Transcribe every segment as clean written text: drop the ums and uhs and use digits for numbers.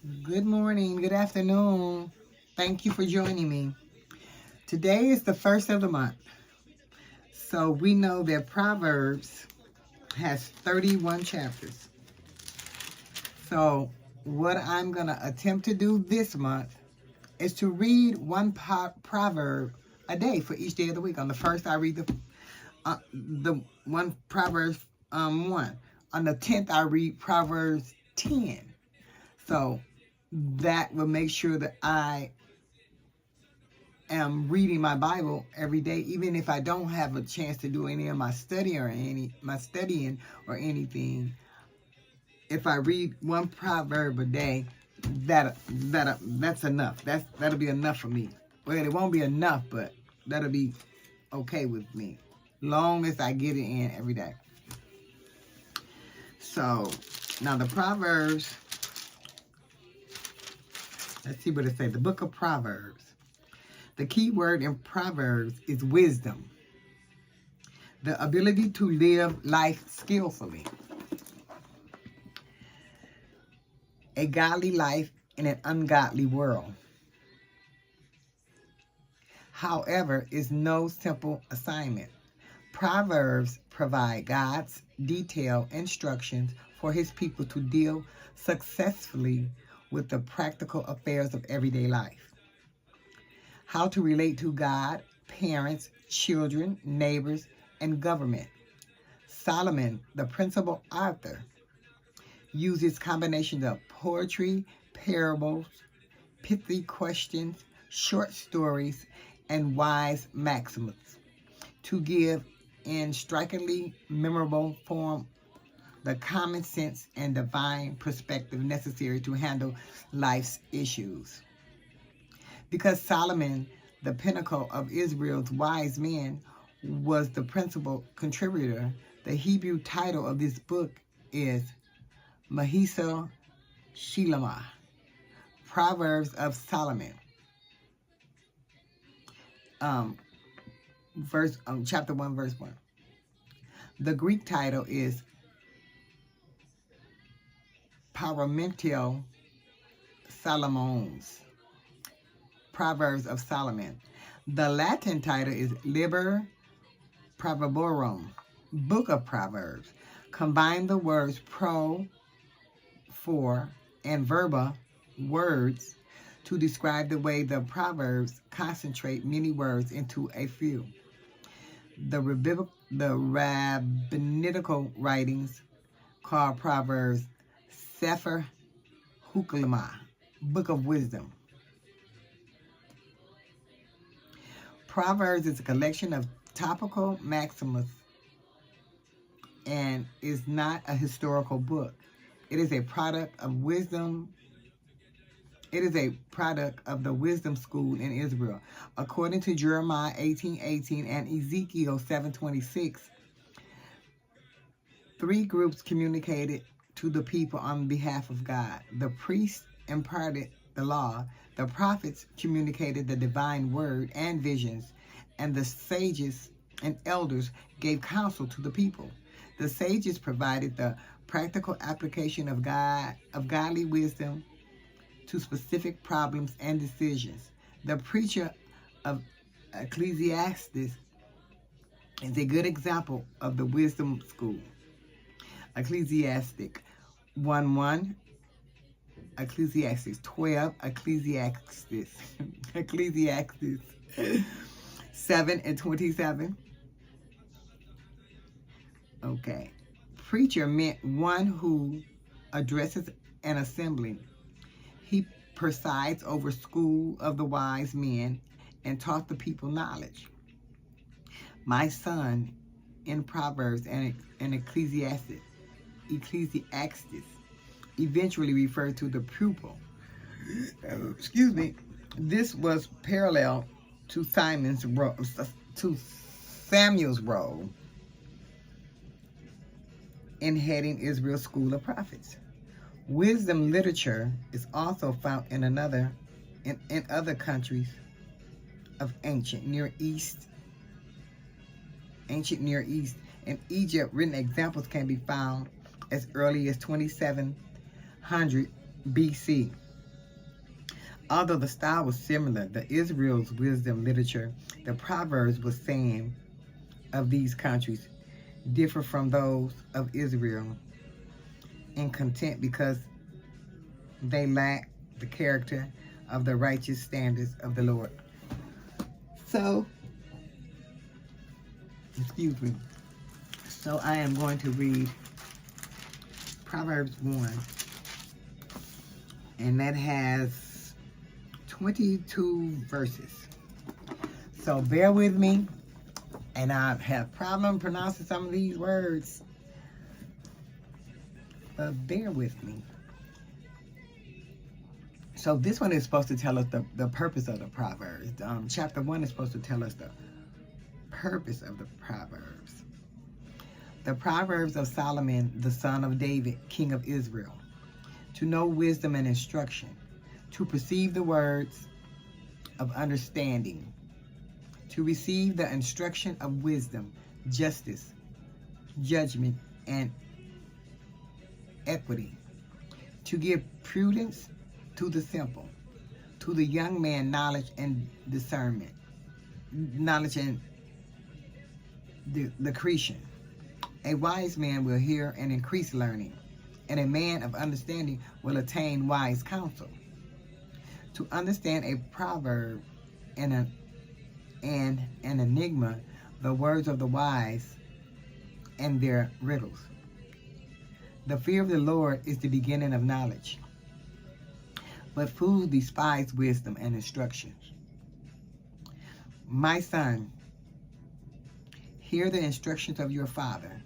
Good morning, good afternoon. Thank you for joining me. Today is the first of the month. So we know that Proverbs has 31 chapters. So what I'm going to attempt to do this month is to read one proverb a day for each day of the week. On the first, I read the one Proverbs 1. On the 10th, I read Proverbs 10. So that will make sure that I am reading my Bible every day, even if I don't have a chance to do any of my studying or anything. If I read one proverb a day, that's enough. That'll be enough for me. Well, it won't be enough, but that'll be okay with me, long as I get it in every day. So now the Proverbs. Let's see what it says. The book of Proverbs. The key word in Proverbs is wisdom, the ability to live life skillfully, a godly life in an ungodly world. However, is no simple assignment. Proverbs provide God's detailed instructions for his people to deal successfully with the practical affairs of everyday life. How to relate to God, parents, children, neighbors, and government. Solomon, the principal author, uses combinations of poetry, parables, pithy questions, short stories, and wise maxims to give in strikingly memorable form the common sense and divine perspective necessary to handle life's issues. Because Solomon, the pinnacle of Israel's wise men, was the principal contributor, the Hebrew title of this book is Mahisel Shilamah, Proverbs of Solomon. Chapter 1, verse 1. The Greek title is Paramentio Salomones, Proverbs of Solomon. The Latin title is Liber Proverborum, Book of Proverbs. Combine the words pro, for, and verba, words, to describe the way the Proverbs concentrate many words into a few. The rabbinical writings call Proverbs Sefer Hukalamah, Book of Wisdom. Proverbs is a collection of topical maxims and is not a historical book. It is a product of wisdom. It is a product of the wisdom school in Israel. According to Jeremiah 18:18 and Ezekiel 7:26, three groups communicated to the people on behalf of God. The priests imparted the law, the prophets communicated the divine word and visions, and the sages and elders gave counsel to the people. The sages provided the practical application of godly wisdom to specific problems and decisions. The preacher of Ecclesiastes is a good example of the wisdom school. Ecclesiastic 1:1, Ecclesiastes 12, Ecclesiastes 7:27. Okay. Preacher meant one who addresses an assembly. He presides over school of the wise men and taught the people knowledge. My son, in Proverbs and Ecclesiastes eventually referred to the pupil. Excuse me. This was parallel to Samuel's role in heading Israel's school of prophets. Wisdom literature is also found in other countries of ancient Near East. In Egypt, written examples can be found as early as 2700 BC. Although the style was similar, the Israel's wisdom literature, the Proverbs was saying of these countries, differ from those of Israel in content because they lack the character of the righteous standards of the Lord. So, excuse me. So I am going to read Proverbs 1, and that has 22 verses. So bear with me, and I have problem pronouncing some of these words, but bear with me. So this one is supposed to tell us the purpose of the Proverbs. Chapter 1 is supposed to tell us the purpose of the Proverbs. The Proverbs of Solomon, the son of David, king of Israel, to know wisdom and instruction, to perceive the words of understanding, to receive the instruction of wisdom, justice, judgment, and equity, to give prudence to the simple, to the young man knowledge and discernment, knowledge and discretion. A wise man will hear and increase learning, and a man of understanding will attain wise counsel. To understand a proverb and an enigma, the words of the wise and their riddles. The fear of the Lord is the beginning of knowledge, but fools despise wisdom and instruction. My son, hear the instructions of your father,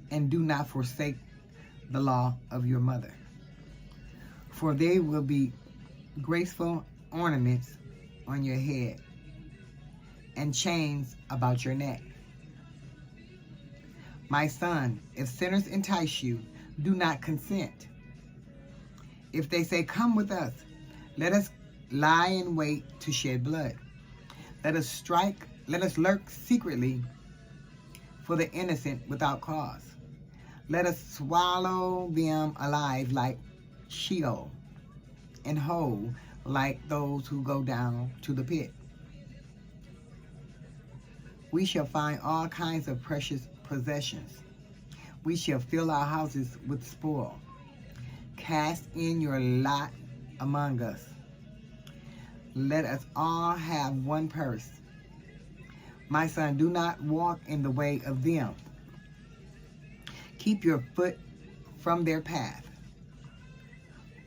and do not forsake the law of your mother, for they will be graceful ornaments on your head and chains about your neck. My son, if sinners entice you, do not consent. If they say, come with us, let us lie in wait to shed blood. Let us lurk secretly for the innocent without cause. Let us swallow them alive like Sheol, and whole like those who go down to the pit. We shall find all kinds of precious possessions. We shall fill our houses with spoil. Cast in your lot among us. Let us all have one purse. My son, do not walk in the way of them. Keep your foot from their path,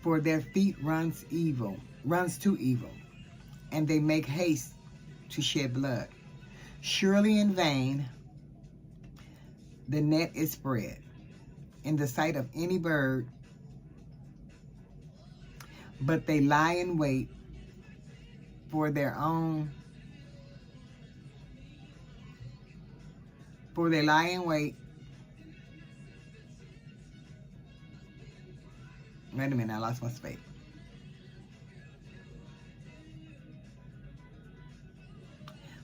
for their feet runs to evil, and they make haste to shed blood. Surely in vain the net is spread in the sight of any bird, but they lie in wait for their own. For they lie in wait. Wait a minute, I lost my space.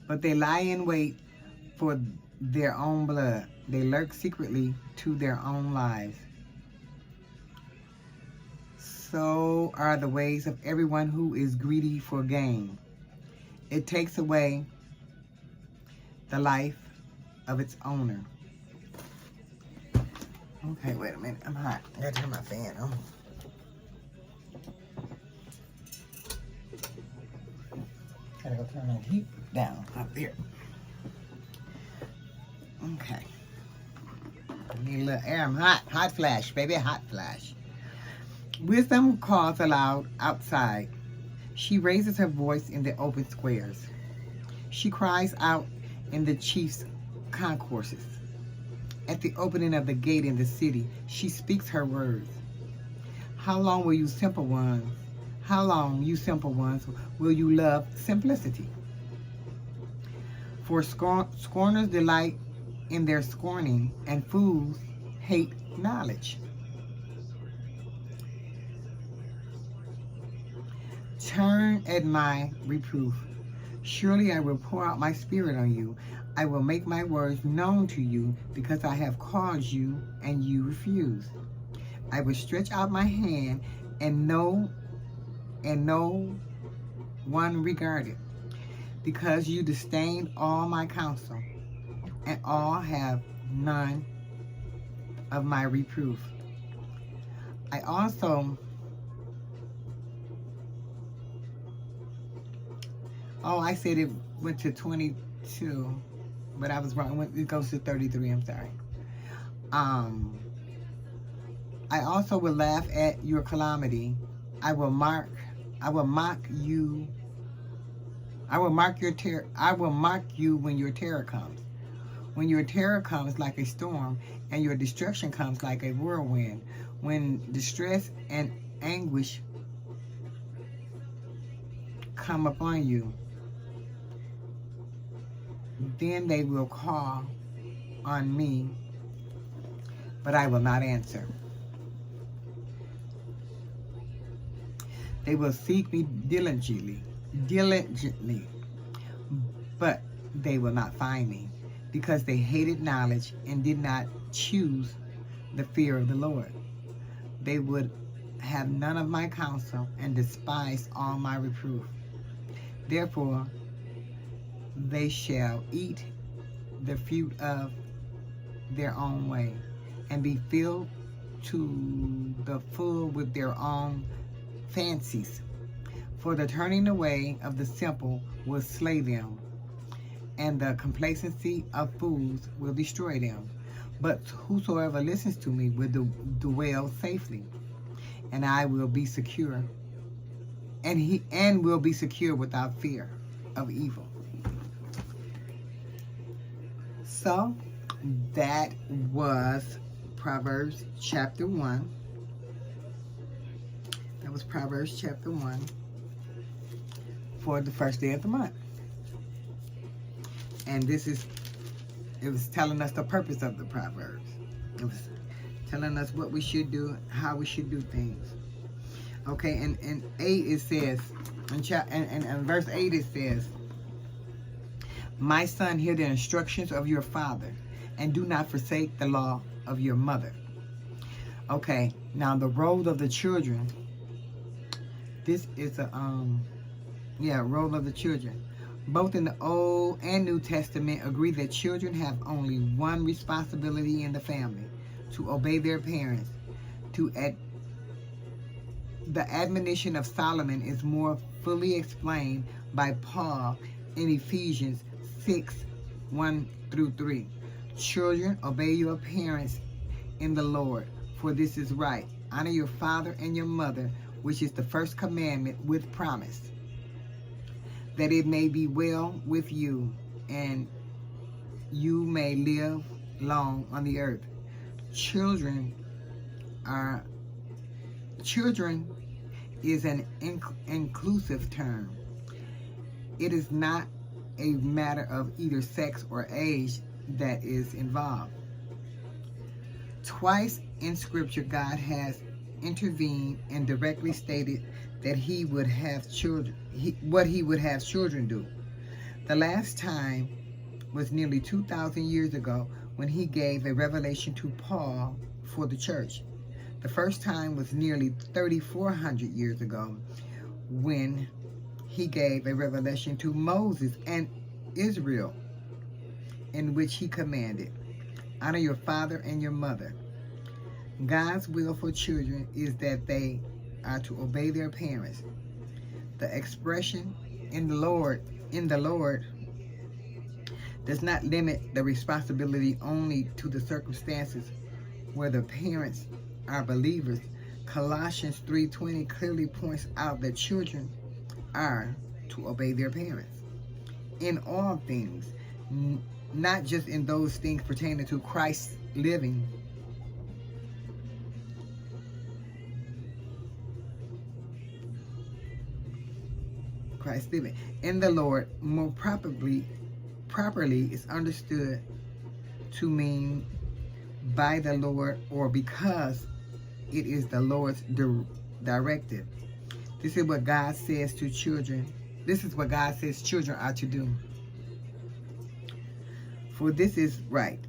But they lie in wait for their own blood. They lurk secretly to their own lives. So are the ways of everyone who is greedy for gain. It takes away the life of its owner. Okay, wait a minute. I'm hot. I gotta turn my fan on. Gotta go turn that heat down up there. Okay. I need a little air. I'm hot. Hot flash, baby. Hot flash. Wisdom calls aloud outside. She raises her voice in the open squares. She cries out in the chief's concourses. At the opening of the gate in the city, she speaks her words. How long will you simple ones? How long, you simple ones, will you love simplicity? For scorners delight in their scorning, and fools hate knowledge. Turn at my reproof. Surely I will pour out my spirit on you. I will make my words known to you, because I have called you and you refuse. I will stretch out my hand and know one regarded, because you disdained all my counsel, and all have none of my reproof. I also, I said it went to 22, but I was wrong. It goes to 33, I'm sorry. I also will laugh at your calamity. I will mock you. I will mock you when your terror comes. When your terror comes like a storm, and your destruction comes like a whirlwind. When distress and anguish come upon you, then they will call on me, but I will not answer. They will seek me diligently, but they will not find me, because they hated knowledge and did not choose the fear of the Lord. They would have none of my counsel and despise all my reproof. Therefore, they shall eat the fruit of their own way, and be filled to the full with their own fancies. For the turning away of the simple will slay them, and the complacency of fools will destroy them. But whosoever listens to me will dwell safely, and I will be secure, and will be secure without fear of evil. So that was Proverbs chapter 1. That was Proverbs chapter 1 for the first day of the month. And it was telling us the purpose of the Proverbs. It was telling us what we should do, how we should do things. Okay, and in 8 it says, in verse 8 it says, my son, hear the instructions of your father, and do not forsake the law of your mother. Okay, now the role of the children. This is a role of the children. Both in the Old and New Testament agree that children have only one responsibility in the family: to obey their parents. The admonition of Solomon is more fully explained by Paul in Ephesians 6:1-3. Children, obey your parents in the Lord, for this is right. Honor your father and your mother, which is the first commandment with promise, that it may be well with you, and you may live long on the earth. Children is an inclusive term. It is not a matter of either sex or age that is involved. Twice in Scripture, God has intervened and directly stated that He would have children, what He would have children do. The last time was nearly 2,000 years ago, when He gave a revelation to Paul for the church. The first time was nearly 3,400 years ago, when He gave a revelation to Moses and Israel, in which He commanded, honor your father and your mother. God's will for children is that they are to obey their parents. The expression in the Lord does not limit the responsibility only to the circumstances where the parents are believers. Colossians 3:20 clearly points out that children are to obey their parents in all things, not just in those things pertaining to Christ's living. Christ living in the Lord more properly is understood to mean by the Lord, or because it is the Lord's directive. This is what God says to children. This is what God says children are to do. For this is right,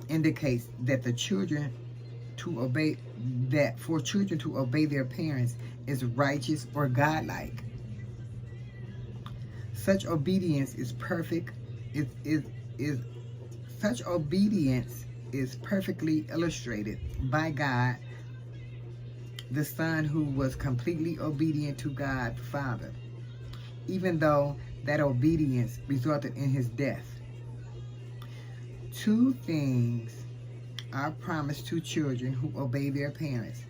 indicates that for children to obey their parents is righteous or godlike. Such obedience is perfect. Is such obedience is perfectly illustrated by God, the Son, who was completely obedient to God the Father, even though that obedience resulted in his death. Two things are promised to children who obey their parents.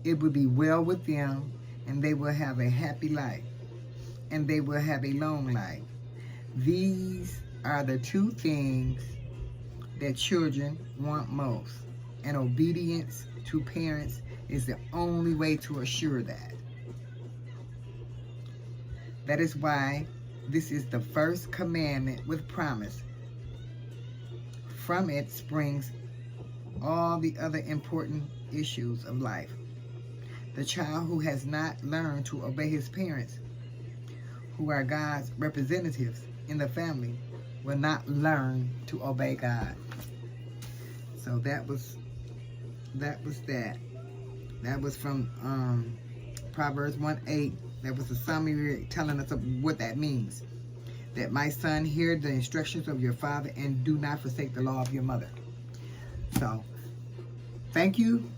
It will be well with them, and they will have a happy life, and they will have a long life. These are the two things that children want most, and obedience to parents is the only way to assure that. That is why this is the first commandment with promise. From it springs all the other important issues of life. The child who has not learned to obey his parents, who are God's representatives in the family, will not learn to obey God. So that was that. That was from Proverbs 1:8. That was a summary telling us of what that means. That, my son, hear the instructions of your father and do not forsake the law of your mother. So, thank you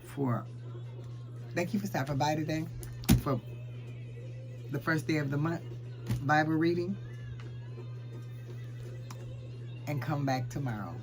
for stopping by today for the first day of the month Bible reading, and come back tomorrow.